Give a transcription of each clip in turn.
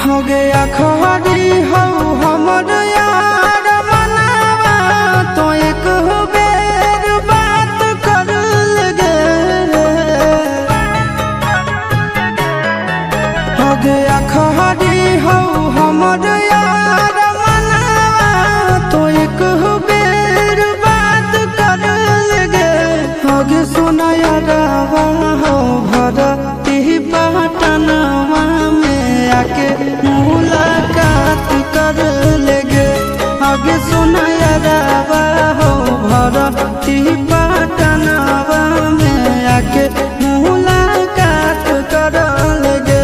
हो गया खरी हो हमर यार मनावा तो एक बेर बात कर लगे। हो गया खरी हो हमर यार मनावा तो एक बेर बात कर लगे। हो गे सोना यारवा हो भरती पटनवा में आके मुलाकात कर लेगे। आगे सुना यारवा हो भरती पटनवा में आके मुलाकात कर लेगे।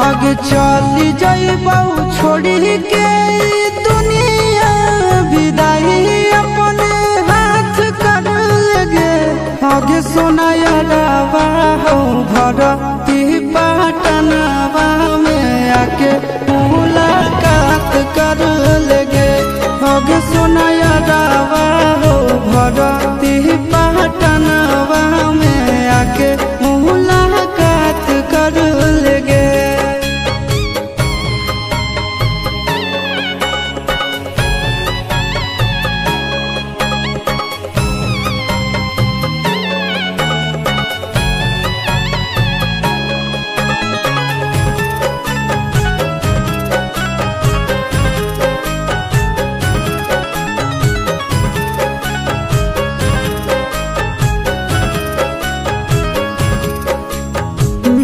आगे चली जाइबौ छोड़ी के दुनिया विदाई अपने हाथ कर लेगे। आगे सुना यारवा हो भरती पटनवा में आके मुलाकात कर लेगे। आगे सुना यारवा हो भरती पटनवा में आके मुलाकात कर लेगे।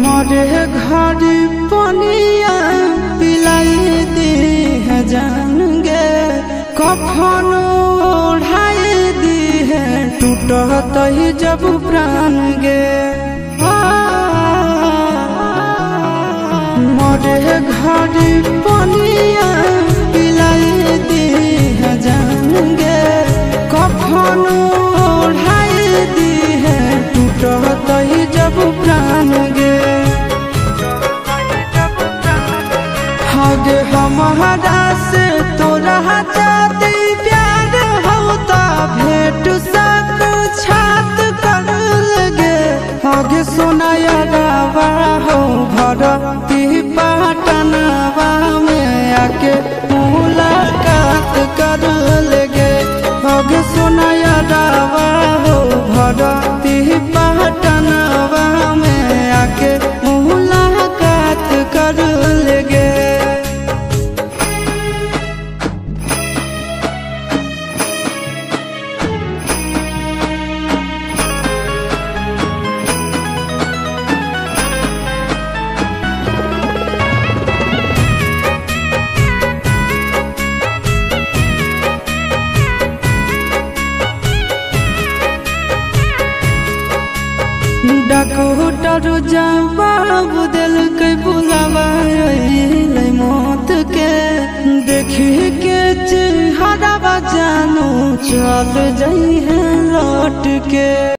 मोरे घर पनिया पिलाई दी है जान गे। कफन ओढ़ाई दी है टूटत ही जब प्राण गे। मोरे घर पनिया पिलाई दी है जान गे। कफन ओढ़ाई दी है टूटत ही जब प्राण गे। आगे हमारा से तोरा जाती प्यार होता भेंट साक्षात कर लगे। आगे सोना यारवा हो भरती पटनवा में आके मुलाकात कर लेगे। आगे सोना यारवा हो भरती पटनवा में आके मुलाकात कर लेगे। डॉक्टर जवाब दिल के बुलावा मौत के। देखी के चेहरा जानू चल जाई है लौट के।